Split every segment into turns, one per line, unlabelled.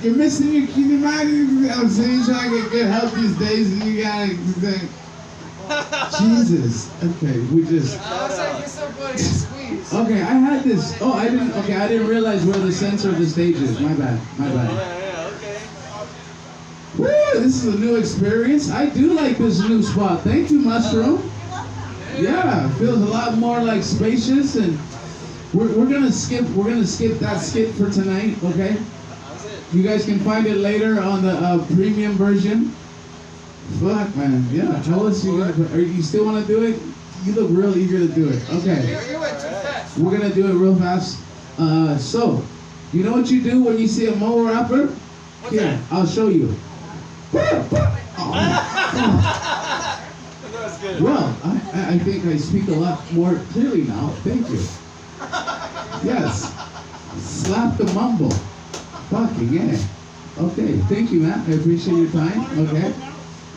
You're missing your kinematic. I'm saying trying to get good health these days, and you gotta. Jesus. Okay, we just.
I was like, get somebody to squeeze.
Okay, I had this. Oh, I didn't. Okay, I didn't realize where the center of the stage is. My bad. My bad.
Yeah, okay.
Woo! This is a new experience. I do like this new spot. Thank you, Mushroom. Yeah, feels a lot more like spacious, and we're gonna skip that skit for tonight. Okay. You guys can find it later on the premium version. Fuck, man. Yeah, tell us you still want to do it? You look real eager to do it. Okay.
You went too fast.
We're going to do it real fast. So, you know what you do when you see a mole rapper?
What's
Here,
that?
I'll show you.
That was good.
Well, I think I speak a lot more clearly now. Thank you. Yes. Slap the mumble. Fucking yeah. Okay, thank you, Matt. I appreciate your time. Okay.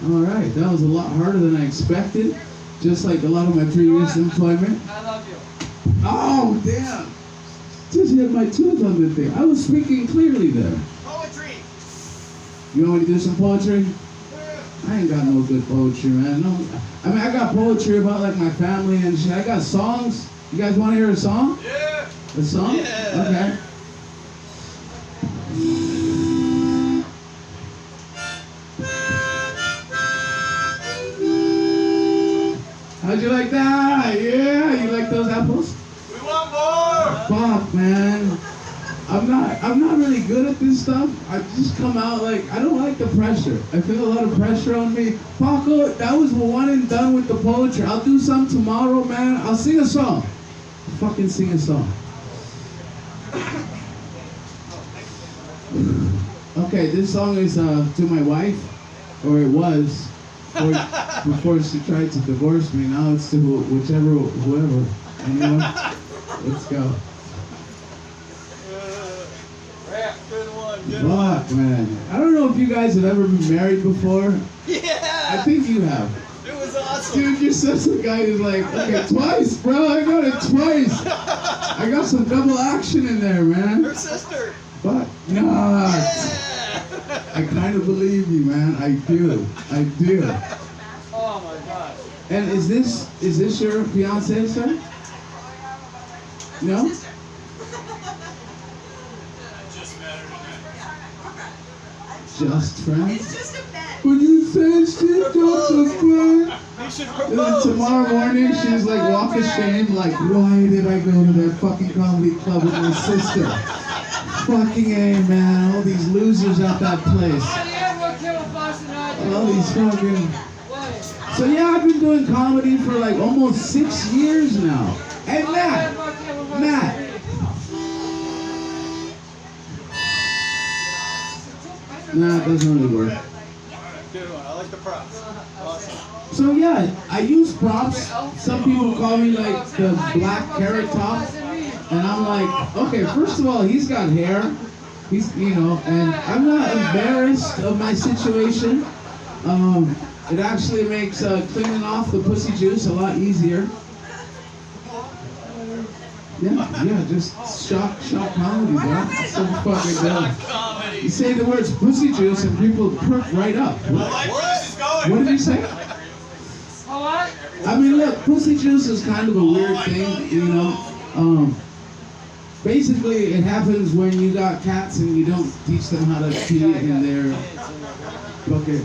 All right, that was a lot harder than I expected. Just like a lot of my previous employment.
I love you.
Oh, damn. Just hit my tooth on the thing. I was speaking clearly there.
Poetry.
You want me to do some poetry? I ain't got no good poetry, man. No, I mean, I got poetry about like my family and shit. I got songs. You guys want to hear a song?
Yeah.
A song?
Yeah.
Okay. How'd you like that? Yeah, you like those apples?
We want more!
Fuck, man. I'm not really good at this stuff. I just come out like, I don't like the pressure. I feel a lot of pressure on me. Paco, that was one and done with the poetry. I'll do some tomorrow, man. I'll sing a song. Fucking sing a song. Okay, this song is to my wife, or it was, before she tried to divorce me. Now it's to whoever. Anyone? Let's go.
Good one, good one.
Fuck, man. I don't know if you guys have ever been married before.
Yeah!
I think you have.
It was awesome.
Dude, you're such a guy who's like, okay, twice, bro. I got it twice. I got some double action in there, man.
Her sister.
But, nah.
Yeah!
I kind of believe you, man. I do. I do.
Oh my God.
And is this your fiance, sir? No? Just friends?
It's just a bet.
When you say she's just a friend.
You should
And then
propose.
tomorrow morning, she's like, walk of shame, like, why did I go to that fucking comedy club with my sister? Fucking A, man. All these losers at that place. All these fucking... So yeah, I've been doing comedy for like almost 6 years now. Hey, Matt. Nah, it doesn't really work.
Good one. I like the props. Awesome.
So yeah, I use props. Some people call me like the black carrot top. And I'm like, okay, first of all, he's got hair. He's, and I'm not embarrassed of my situation. It actually makes cleaning off the pussy juice a lot easier. Yeah, just shock comedy, bro. So fucking dumb.
Comedy.
You say the words pussy juice and people perk right up. What did you say? I mean, look, pussy juice is kind of a weird thing, basically, it happens when you got cats and you don't teach them how to pee in their bucket.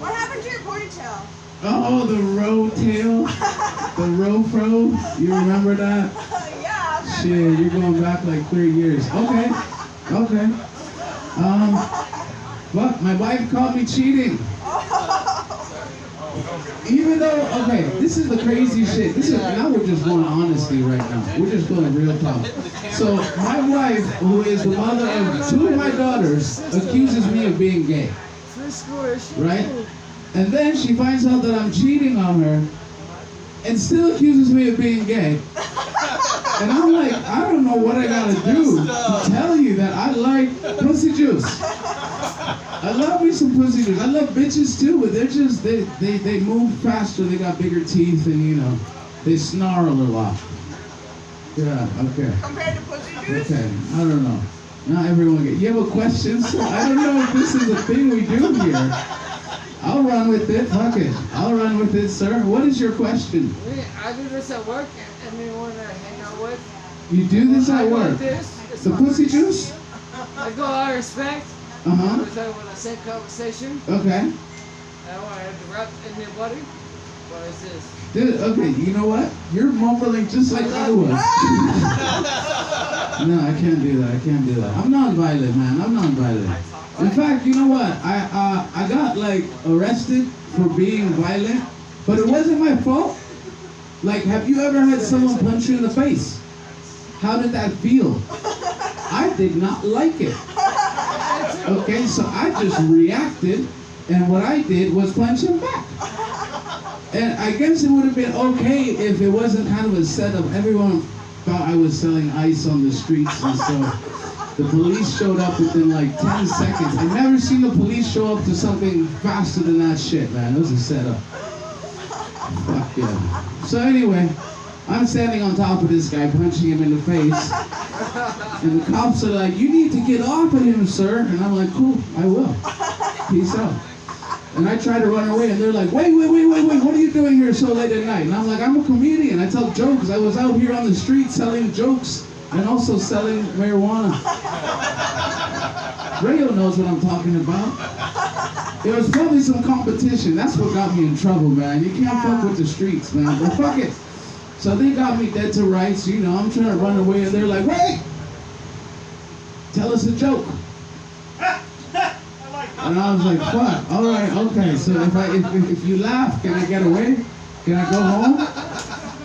What happened to your ponytail?
Oh, the row tail, the row-fro. You remember that?
Yeah.
Shit, you're going back like 3 years. Okay. But my wife caught me cheating. Even though, okay, this is the crazy shit. Now we're just going honesty right now. We're just going real talk. So my wife, who is the mother of 2 of my daughters, accuses me of being gay. Right? And then she finds out that I'm cheating on her and still accuses me of being gay. And I'm like, I don't know what I gotta do to tell you that I like pussy juice. I love me some pussy juice. I love bitches too, but they're just, they move faster, they got bigger teeth, and they snarl a lot. Yeah, okay.
Compared to pussy juice?
Okay, I don't know. Not everyone get. You have a question? So I don't know if this is a thing we do here. I'll run with it. Fuck it. I'll run with it, sir. What is your question?
I do this at work, and they want to hang out with.
You do this
I
at
go
work?
like this. It's
The
my-
pussy juice?
I go out of respect.
Uh-huh.
We're talking about the same conversation.
Okay.
I don't want to interrupt anybody. What is this?
Dude, okay, you know what? You're mumbling just like I was. No, I can't do that. I can't do that. I'm non-violent, man. I'm non-violent. In fact, you know what? I got like arrested for being violent, but it wasn't my fault. Like, have you ever had someone punch you in the face? How did that feel? I did not like it. Okay, so I just reacted, and what I did was punch him back. And I guess it would have been okay if it wasn't kind of a setup. Everyone thought I was selling ice on the streets, and so the police showed up within like 10 seconds. I've never seen the police show up to something faster than that shit, man. It was a setup. Fuck yeah. So anyway, I'm standing on top of this guy, punching him in the face. And the cops are like, "You need to get off of him, sir." And I'm like, "Cool, I will. Peace out." And I try to run away, and they're like, wait, what are you doing here so late at night? And I'm like, I'm a comedian. I tell jokes. I was out here on the street selling jokes and also selling marijuana. Rayo knows what I'm talking about. There was probably some competition. That's what got me in trouble, man. You can't fuck with the streets, man. But fuck it. So they got me dead to rights. You know, I'm trying to run away, and they're like, wait! Tell us a joke. And I was like, fuck, all right, okay. So if you laugh, can I get away? Can I go home?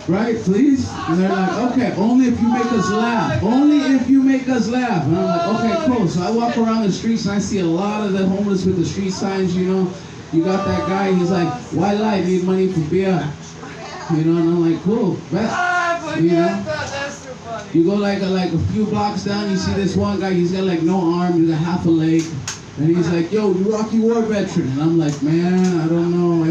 Right, please? And they're like, okay, only if you make us laugh. Only if you make us laugh. And I'm like, okay, cool. So I walk around the streets and I see a lot of the homeless with the street signs, you know. You got that guy, he's like, why lie? Need money for beer. You know, and I'm like, cool, bet. You know?
That's so funny.
You go like a few blocks down, you see this one guy, he's got like no arm, he's got half a leg. And he's like, yo, you Rocky War veteran. And I'm like, man, I don't know.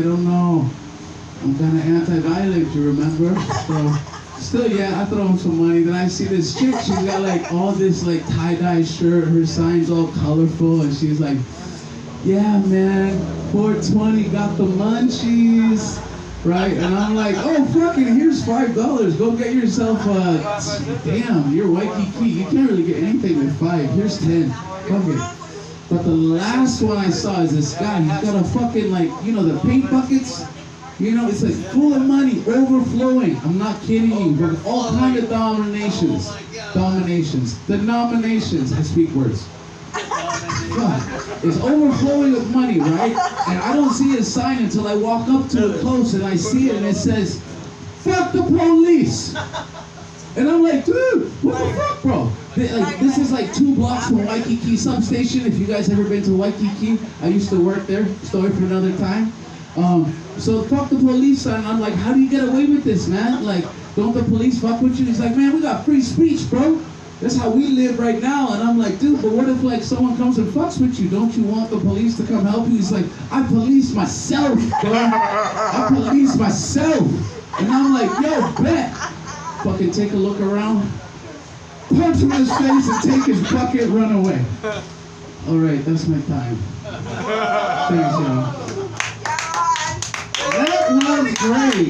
I'm kind of anti-violent, you remember? So, still, yeah, I throw him some money. Then I see this chick, she's got like all this like tie-dye shirt, her sign's all colorful, and she's like, yeah, man, 420 got the munchies. Right? And I'm like, oh, fucking, here's $5. Go get yourself damn, you're Waikiki. You can't really get anything with 5. Here's 10. Fuck it. But the last one I saw is this guy. He's got a fucking, like, you know, the paint buckets? You know, it's like full of money, overflowing. I'm not kidding you. But all kind of dominations. Denominations. I speak words. God, it's overflowing with money, right? And I don't see his sign until I walk up to it close and I see it and it says, fuck the police. And I'm like, dude, what the fuck, bro? Like, this is like 2 blocks from Waikiki substation. If you guys ever been to Waikiki, I used to work there. Story for another time. So fuck the police sign. I'm like, how do you get away with this, man? Like, don't the police fuck with you? He's like, man, we got free speech, bro. That's how we live right now. And I'm like, dude, but what if like someone comes and fucks with you? Don't you want the police to come help you? He's like, I police myself, bro. I police myself. And I'm like, yo, bet. Fucking take a look around, punch him in his face and take his bucket, run away. All right, that's my time. Thanks, y'all. That was great.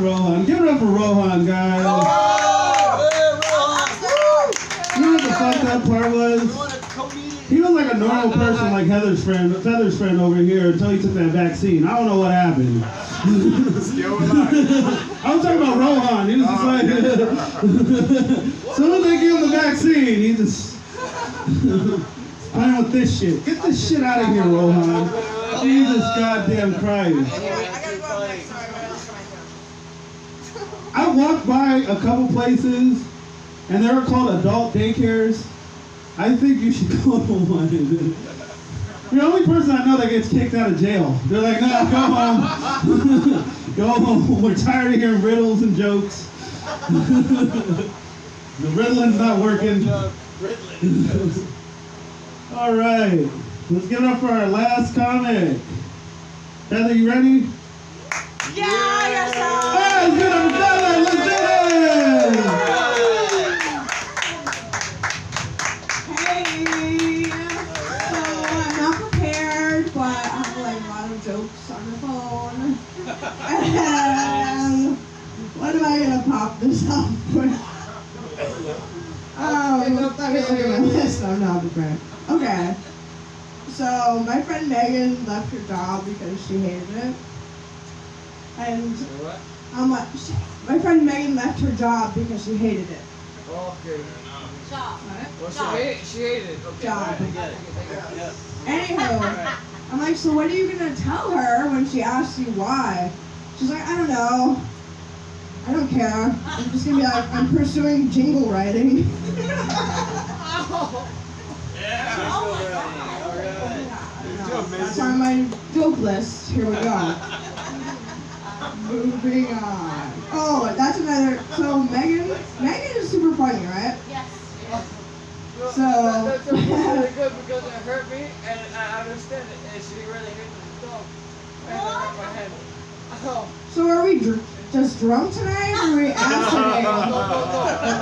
Rohan. Give it up for Rohan, guys. You know what the fucked up part was? He was like a normal person, like Feather's friend over here, until he took that vaccine. I don't know what happened. I was talking about Rohan. He was just like, as soon as they give him the vaccine, he just playing with this shit. Get this shit out of here, Rohan. Jesus goddamn Christ. I walked by a couple places, and they were called adult daycares. I think you should go to one. You're the only person I know that gets kicked out of jail. They're like, no, go home. Go home. We're tired of hearing riddles and jokes. The riddling's not working. All right. Let's give it up for our last comic. Heather, you ready?
Yeah, yes, sir.
Let's get it together. Let's do it.
Let me look at my list. I'm not prepared. Okay. So my friend Megan left her job because she hated it. And
What?
my friend Megan left her job because she hated it.
Okay.
Job.
Well,
Job.
she hated it. Okay.
Job.
I get it. Yeah.
Anywho, I'm like, so what are you gonna tell her when she asks you why? She's like, I don't know. I don't care. I'm just gonna be like, I'm pursuing jingle writing.
Oh.
Yeah. All right.
That's on my joke list. Here we go. Moving on. Oh, that's another. So Megan is super funny, right?
Yes.
So-
That's really good because it hurt me and I understand it. And she really hit the dog. And it hurt my head. Oh.
So are we just drunk tonight, or are we acidating?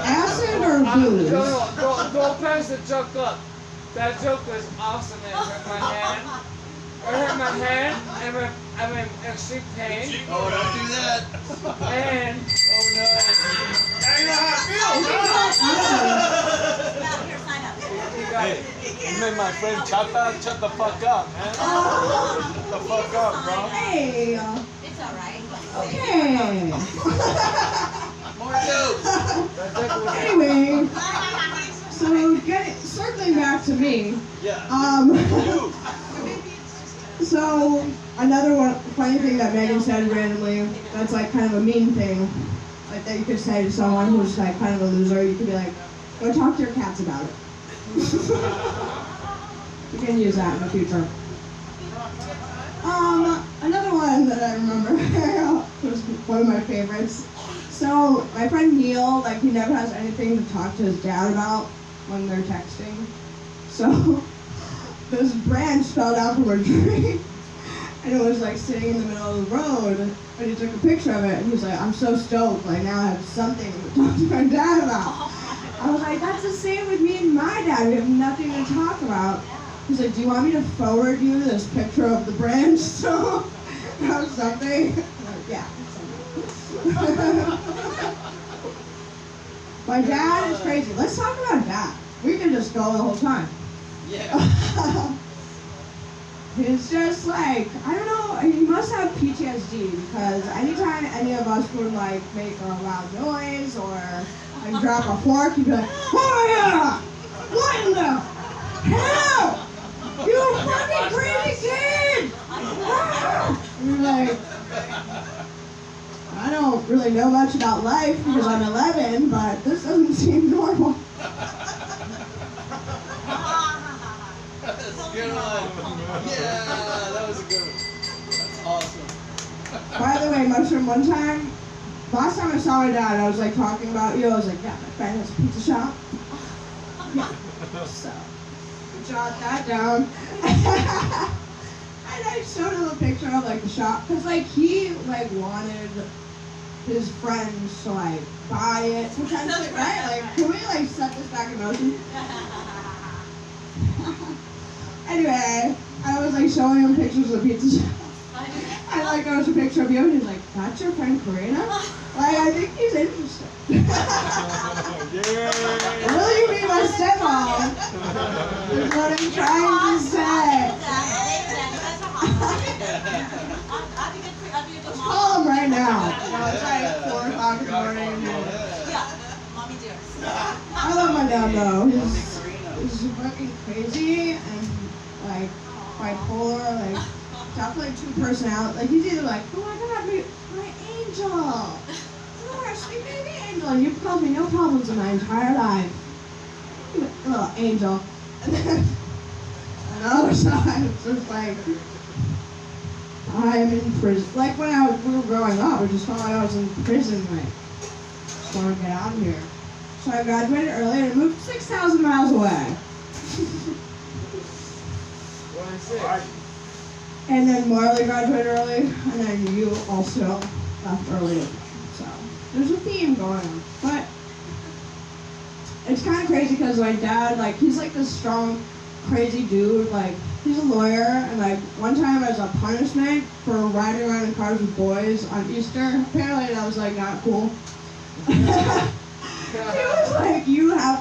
Acid or booze?
Don't pass the joke up. That joke was awesome and it hurt my hand. It hurt my hand and I'm in extreme pain.
Oh, don't do that.
And oh no.
Now you know how it feels.
Now, here, sign up.
You got it.
You made my friend Chata shut the fuck up, man. Shut the fuck up, bro.
Hey.
It's alright.
Okay.
More jokes.
That joke was
Anyway, so circling back to me.
Yeah. You.
So another one funny thing that Megan said randomly, that's like kind of a mean thing, like that you could say to someone who's like kind of a loser. You could be like, go talk to your cats about it. You can use that in the future. Another one that I remember was one of my favorites. So my friend Neil, like he never has anything to talk to his dad about when they're texting. So this branch fell down from a tree, and it was like sitting in the middle of the road, and he took a picture of it, and he was like, I'm so stoked, like now I have something to talk to my dad about. I was like, that's the same with me and my dad, we have nothing to talk about. He's like, do you want me to forward you this picture of the branch so or something? I'm like, yeah. My dad is crazy. Let's talk about dad. We can just go the whole time.
Yeah.
It's just like, I don't know, he must have PTSD because anytime any of us would like make a loud noise or like drop a fork, he'd be like, oh yeah! What in the hell? You fucking crazy kid! And we're like, I don't really know much about life because I'm 11, but this doesn't seem normal.
That's a good one. Yeah, that was a good one. That's awesome.
By the way, Mushroom, one time, last time I saw my dad, I was like talking about you. I was like, yeah, my friend has a pizza shop. Yeah. So, we jot that down. And I showed him a picture of like the shop, cause like he like wanted his friends to like buy it potentially, right? Like, can we like set this back in motion? Anyway, I was like showing him pictures of the pizza shop. And like there was a picture of you, and he's like, "That's your friend Karina?" Like, I think he's interested. Will you be my stepmom? Is what I'm trying to say. Let's call him right now. It's like 4 o'clock in the morning.
Yeah, mommy dear.
I love my dad though. He's fucking crazy and like bipolar, like definitely two personalities. Like he's either like, oh my god, my angel, oh my sweet baby angel, and you've caused me no problems in my entire life, you little angel. And then another side, it's just like, I'm in prison. Like when we were growing up, I just felt like I was in prison. Like, just want to get out of here. So I graduated early and moved 6,000 miles away.
26.
And then Marley graduated early, and then you also left early. So there's a theme going on. But it's kind of crazy because my dad, like, he's like this strong, crazy dude. Like, he's a lawyer, and like one time as a punishment for riding around in cars with boys on Easter, apparently that was like not cool.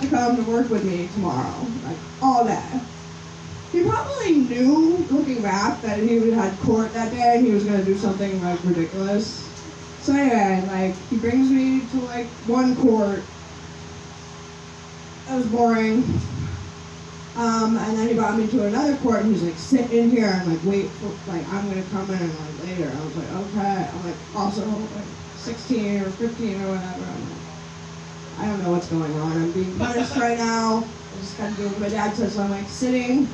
have to come to work with me tomorrow, like all day. He probably knew, looking back, that he had court that day and he was gonna do something like ridiculous. So anyway, like he brings me to like one court. It was boring. And then he brought me to another court and he's like, sit in here and like wait for like I'm gonna come in like later. I was like, okay. I'm like also like 16 or 15 or whatever. I'm like, I don't know what's going on. I'm being punished right now. I just gotta do what my dad says. So I'm like sitting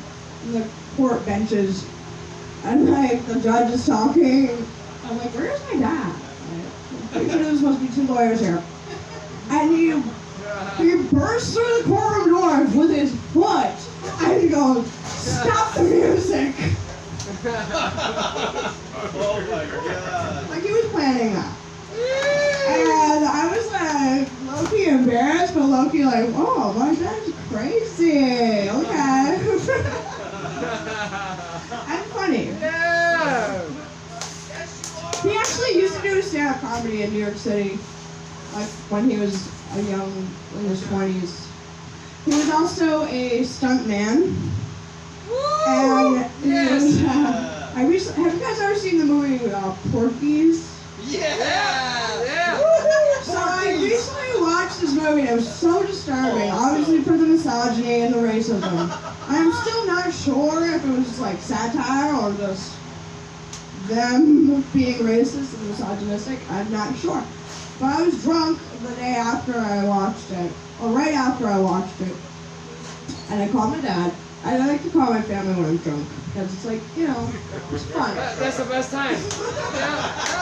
in the court benches and like the judge is talking. I'm like, where's my dad? I'm pretty sure there's supposed to be 2 lawyers here. And he bursts through the courtroom doors with his foot and he goes, stop the music.
Oh my god.
Like he was planning that. And I was like low-key embarrassed, but low-key like, whoa, my dad's crazy. Okay. I'm funny.
Yeah.
He actually used to do stand-up comedy in New York City, like when he was a young, in his 20s. He was also a stunt man. And he was, have you guys ever seen the movie Porky's?
Yeah!
Yeah.
So I recently watched this movie and it was so disturbing, obviously for the misogyny and the racism. I'm still not sure if it was just like satire or just them being racist and misogynistic. I'm not sure. But I was drunk the day after I watched it, or right after I watched it, and I called my dad. I like to call my family when I'm drunk, because it's like, you know, it's fun.
That's the best time. Yeah.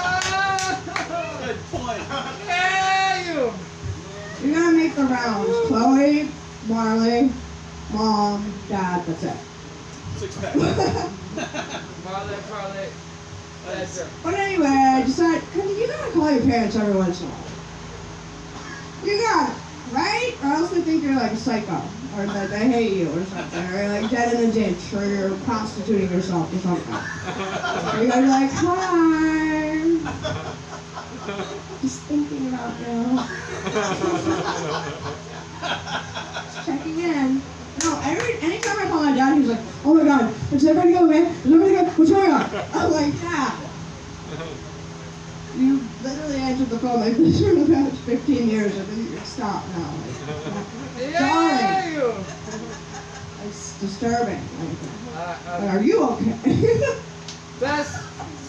Good point.
Yeah, you.
You're gonna make the rounds. Chloe, Marley, Mom, Dad, that's it.
6-pack.
Parlay. That's it.
But anyway, I decided, cause you gotta call your parents every once in a while. You got it, right? Or else they think you're like a psycho, or that they hate you or something, or you're like dead in a ditch, or you're prostituting yourself or something. Or you're gonna be like, hi, just thinking about you. Just checking in. No, anytime I call my dad, he's like, oh my god, is everybody good, man? Is everybody good? What's going on? I'm like, yeah. You literally answered the phone like this for the past 15 years. I think you can stop now. Like,
Yeah, you.
it's disturbing. Like, are you okay?
That's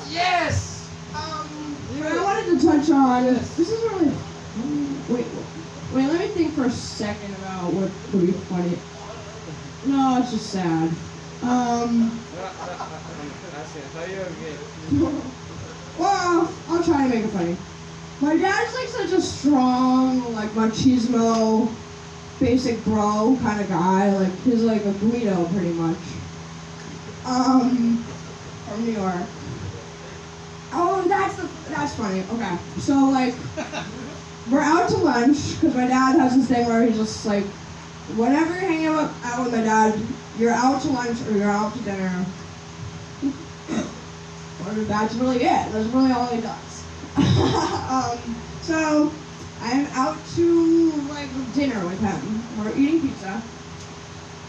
yes.
But I wanted to touch on, this is really, wait, let me think for a second about what would be funny. No, it's just sad. Well, I'll try to make it funny. My dad's like such a strong, like machismo, basic bro kind of guy. Like he's like a Guido pretty much. From New York. Oh, that's funny. Okay, so like we're out to lunch because my dad has this thing where he's just like, whenever you're hanging out with my dad, you're out to lunch or you're out to dinner. Or that's really it. That's really all he does. So I'm out to like dinner with him. We're eating pizza.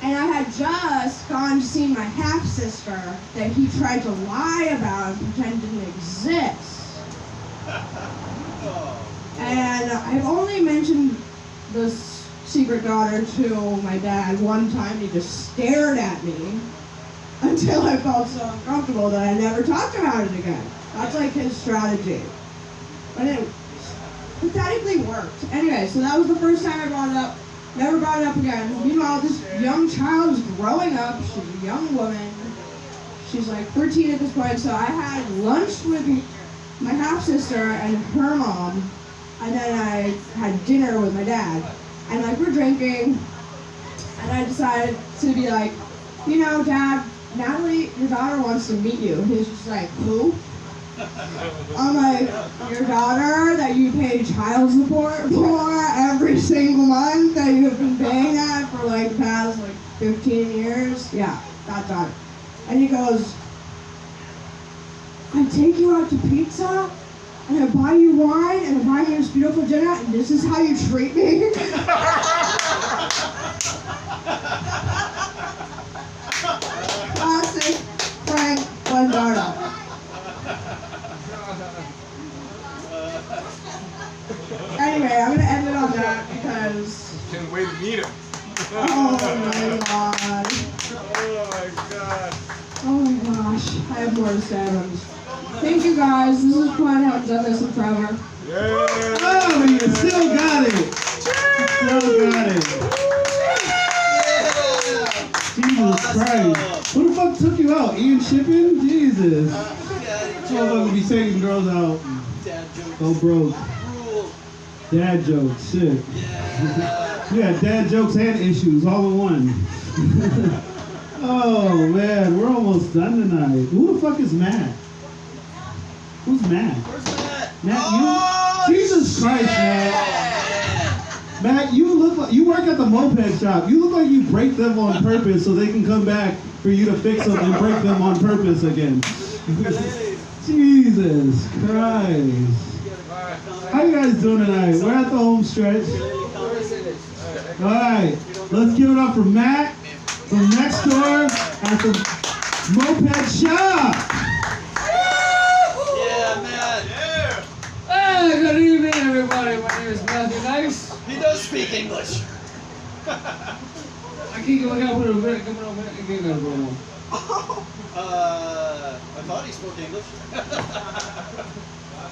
And I had just gone to see my half-sister that he tried to lie about and pretend didn't exist. And I've only mentioned this secret daughter to my dad one time. He just stared at me until I felt so uncomfortable that I never talked about it again. That's like his strategy. But it pathetically worked. Anyway, so that was the first time I brought it up. Never brought it up again. Meanwhile, this young child is growing up. She's a young woman. She's like 13 at this point. So I had lunch with my half-sister and her mom. And then I had dinner with my dad. And like we're drinking. And I decided to be like, you know, Dad, Natalie, your daughter wants to meet you. And he's just like, who? I'm like, your daughter that you pay child support for every single month that you have been paying that for like the past like 15 years? Yeah, that daughter. And he goes, I take you out to pizza and I buy you wine and I buy you this beautiful dinner and this is how you treat me? Yes.
Can't wait to meet him.
Oh my god.
Oh my god.
Oh my gosh. I have more to say about this. Thank you guys. This is fun. I haven't done this in forever.
Yeah.
Oh, you still got it. Still got it. Jesus Christ. Who the fuck took you out? Ian Shipping? Jesus. Motherfucker be taking girls out.
Dad jokes.
Go broke.
Rule.
Dad jokes. Shit.
Yeah.
You got dad jokes and issues all in one. Oh man, we're almost done tonight. Who the fuck is Matt? Who's Matt?
Where's Matt?
Matt, you? Jesus Christ, Matt. Matt, you look like you work at the moped shop. You look like you break them on purpose so they can come back for you to fix them and break them on purpose again. Jesus Christ. How you guys doing tonight? We're at the home stretch. Alright, let's give it up for Matt from next door at the moped shop.
Yeah, Matt.
Hey, good evening, everybody. My name is Matthew Nice.
He does speak English.
I can't go out with a minute. Come on, I can't go wrong.
I thought he spoke English.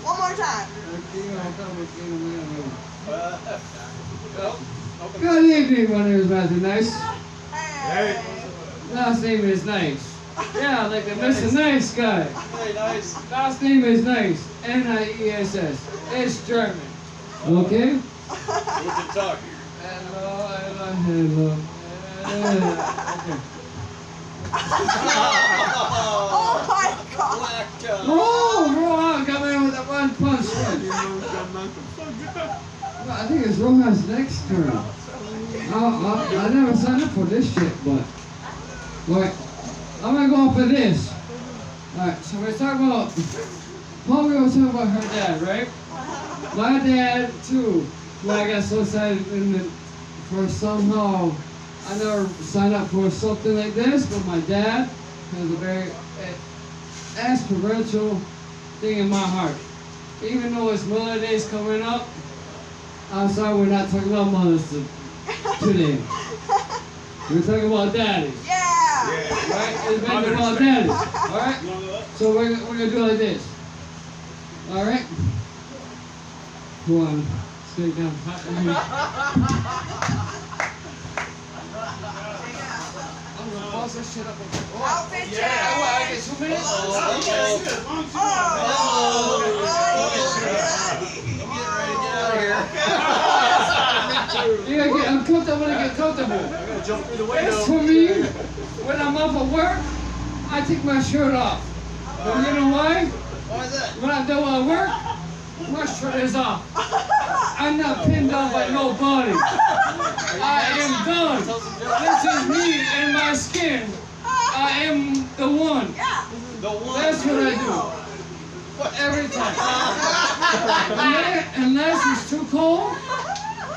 One more time.
Good evening, my name is Matthew Nice.
Hey.
Last name is Nice. Yeah, like the Mr. Nice guy.
Very nice.
Last name is Nice. N-I-E-S-S. It's German. Okay?
Who can talk?
Hello. Okay.
Oh my god.
Black
Oh, Rohan come in with a one punch. Well, I think it's Rohan's next turn. I never signed up for this shit, but I'm gonna go for this. Alright, so we're talking about Homie was talking about her dad, right? My dad too. Well, I got so excited for somehow I never signed up for something like this, but my dad has a very experiential thing in my heart. Even though it's Mother Day's coming up, I'm sorry we're not talking about mothers today. We're talking about daddies.
Yeah.
Right? It's been about daddies. Alright? So we're gonna do it like this. Alright? Go on. Stay down. I'm gonna pause this shit up.
Outfit check.
I get 2 minutes? You gotta get uncomfortable to get comfortable.
I'm gonna jump through the
As
window.
for me, when I'm off of work, I take my shirt off. But you know why?
Why is that?
When I'm done with work, my shirt is off. I'm not pinned down by nobody. I am done. This is me and my skin. I am the one.
Yeah.
The one.
That's what I do. Every time. Unless it's too cold,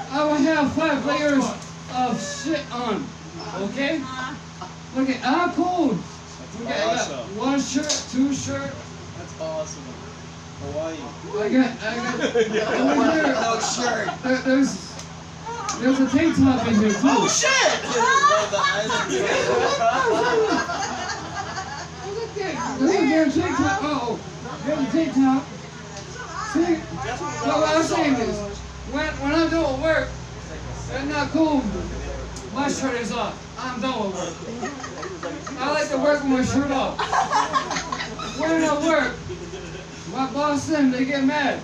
I will have 5 layers of shit on. Okay? Look at I'm cold. Okay, I got
Awesome.
1 shirt, 2 shirt.
That's awesome. Hawaii.
I got over here.
No shirt.
There's a tank top in here too.
Oh shit! Love the island.
There's a damn tank top. Oh, there's a tank top. See? But what I'm saying is, when I'm doing work, it's not cool. My shirt is off. I'm done with work. I like to work with my shirt off. When I work, my boss and they get mad.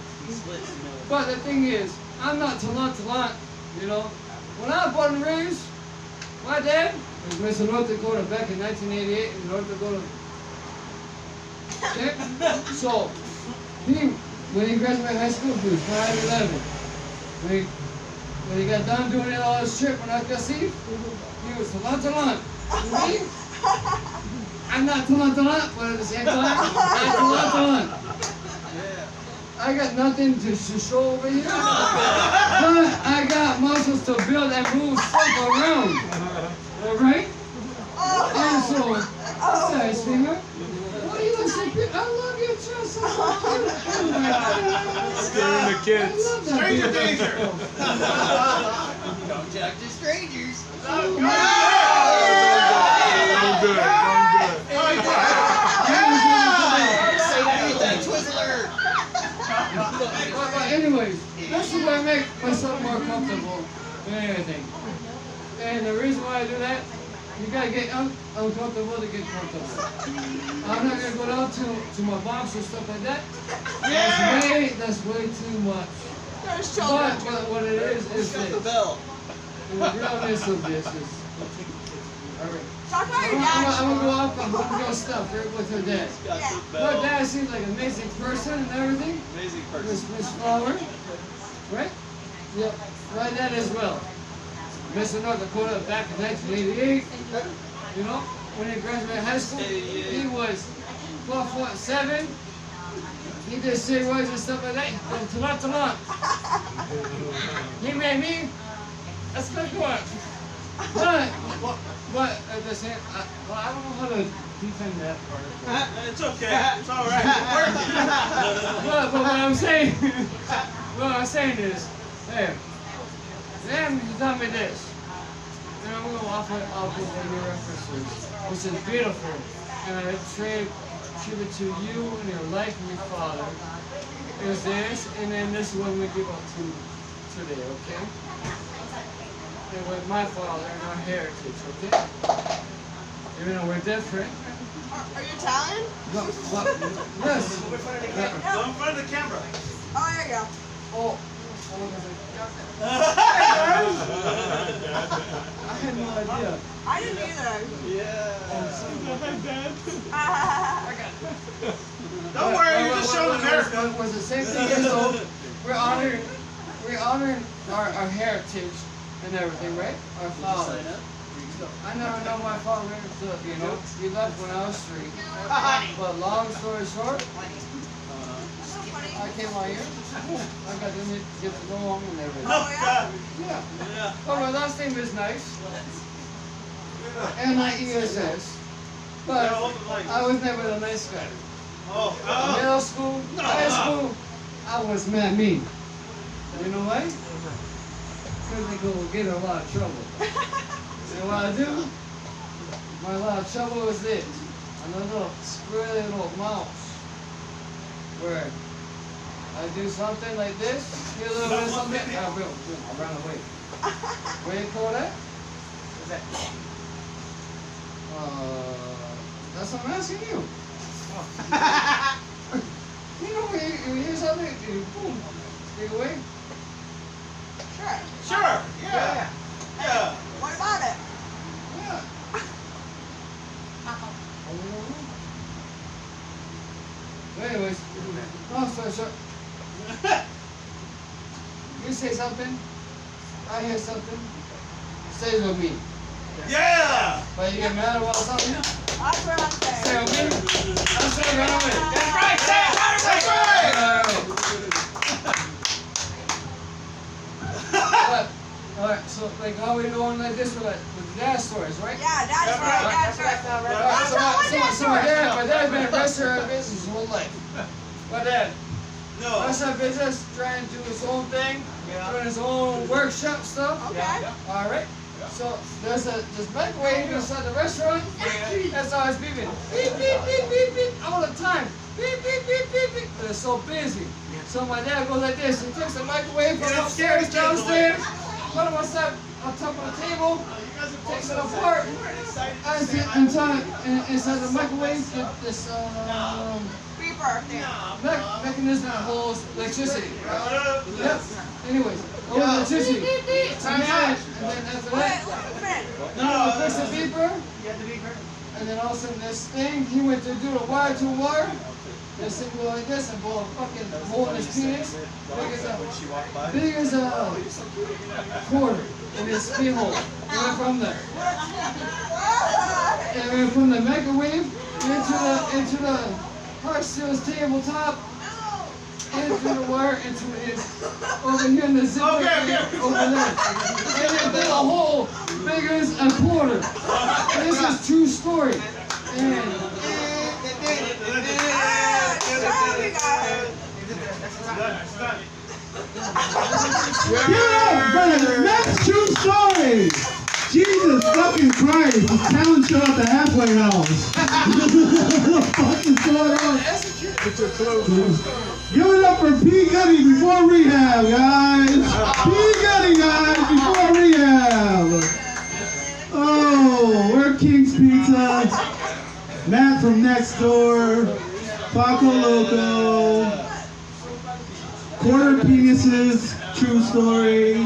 But the thing is, I'm not talent, you know. When I was born and raised, my dad was Mr. North Dakota back in 1988 in North Dakota. Okay? So, when he graduated high school, he was 5'11". When he got done doing all this shit when I got see, he was talent. Me? I'm not talent, but at the same time, I'm talent. I got nothing to show over here, but I got muscles to build and move stuff around. Alright? And so, sorry, sweetheart. What do you look so cute? I love your dress so much. Scaring the kids.
Stranger danger.
to make myself more comfortable than anything. And the reason why I do that, you gotta get uncomfortable to get comfortable. I'm not gonna go down to my box or stuff like that. That's way too much.
There's children.
But what it is
Got the
this.
bell.
And the realness of this is. Alright.
Talk about your
I'm
dad.
gonna go off and go stuff here with her dad.
Got
Yeah.
the
Her
bell.
dad seems like an amazing person and everything.
Amazing person.
Miss Flower. Right? Yep. My dad as well. Mr. North Dakota back in 1988. You know, when he graduated high school, he was 12'7". He did steroids and stuff like that. From Toronto. He made me a spectacular. But at the same, I don't know how to defend that part.
It's okay. It's all right.
But what I'm saying is, hey, then he told me this. And I'm gonna offer your references, which is beautiful. And I tribute to you and your life and your father. Is this, and then this is what we give up to today, okay? And with my father and our heritage, okay? Even though we're different.
Are you Italian?
Yes.
Go in front of the camera.
Oh, there you go.
Oh. I had no idea.
I didn't either.
Yeah.
Don't
worry, you just showed America.
Was the same thing as though we're honoring our heritage and everything, right? Our father. I never know my father, you know, he left when I was 3. But long story short, I came out here. I got to get to go home and everything.
Oh, yeah?
Yeah. Oh, my last name is nice. NIESS. But I was never the nice guy. Middle school, high school, I was mad mean. You know why? Because they go get in a lot of trouble. And what I do? My lot of trouble is this. I'm a little squirrely little mouse. Where I do something like this, hear a little bit of something, I run away. What do you call that?
What's that?
That's what I'm asking you. You know, when you hear something, you boom, take away.
Sure.
Sure. Yeah. Yeah.
What about it?
Yeah. Anyways, long story short, you say something, I hear something, stays with me.
Yeah.
But you get mad about something,
That's what I'm
stay
saying.
with me, I'm saying run away.
That's right. That's right.
Alright, so like how we doing like this with dad stories, right?
Yeah, that's right. That's right.
Alright, so my dad's been a restaurant business his whole life. My dad,
No.
restaurant business, trying to do his own thing, doing his own workshop stuff.
Okay.
Alright. So there's this microwave inside the restaurant. That's always beeping. Beep, beep, beep, beep, beep, all the time. Beep, beep, beep, beep, beep. But it's so busy. So my dad goes like this. He takes the microwave from upstairs, downstairs, put it on top of the table, takes it apart. Inside the microwave, this
Beeper thing.
mechanism that holds electricity. Yep. Anyways, holds electricity. And then after that, fix the beeper. And then all of a sudden this thing, he went to do the wire to wire. This thing go like this and blow a fucking hole in his penis. Big as a quarter in his pee hole. It went from there. It went from the microwave into the hard steel's tabletop. Into the wire, into his over here in the zipper over there. And then blew a hole big as a quarter. This is true story. And
Give it up for the next true story. Jesus Jesus fucking Christ! The talent show at the halfway house. What the fuck is going on?
Get your clothes.
Give it up for P. Goody before rehab, guys. P. Goody, guys, before rehab. Oh, we're King's Pizza. Matt from next door. Paco Loco. Quarter penises. True story.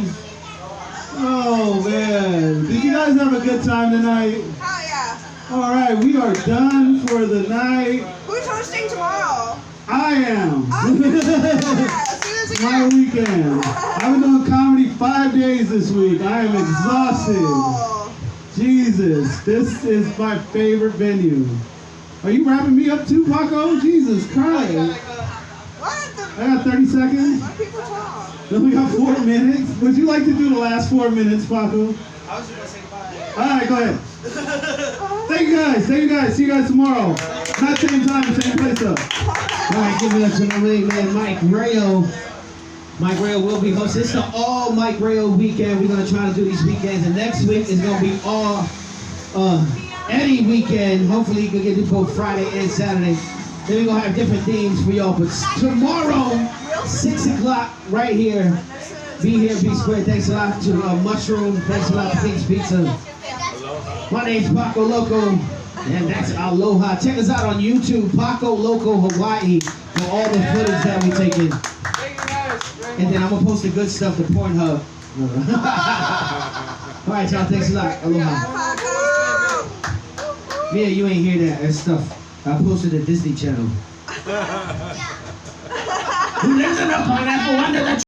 Oh man, did you guys have a good time tonight?
Hell yeah.
All right, we are done for the night.
Who's hosting tomorrow?
I am.
Yeah, let's do this
My
again.
weekend. I've been doing comedy 5 days this week. I am exhausted.
Oh.
Jesus, this is my favorite venue. Are you wrapping me up too, Paco? Jesus Christ.
What the?
I got 30 seconds.
Let people talk.
Then we got 4 minutes. Would you like to do the last 4 minutes, Paco?
I was just gonna say bye.
All right, go ahead. Thank you guys. Thank you guys. See you guys tomorrow. Not same time, same place though.
All right, give it up to my main man, Mike Rayo. Mike Rayo will be hosting. It's the all Mike Rayo weekend. We're gonna try to do these weekends, and next week is gonna be all Eddie weekend. Hopefully, you can get to both Friday and Saturday. Then we're gonna have different themes for y'all. But tomorrow, 6 o'clock, right here. Be here, be square. Thanks a lot to Mushroom. Thanks a lot to King's Pizza. My name's Paco Loco, and that's Aloha. Check us out on YouTube, Paco Loco Hawaii, for all the footage that we taking.
Thank you guys.
And then I'm gonna post the good stuff to Pornhub. All right, y'all. Thanks a lot. Aloha.
Paco.
Yeah, you ain't hear that stuff. I posted the Disney Channel. Who lives in a pineapple under the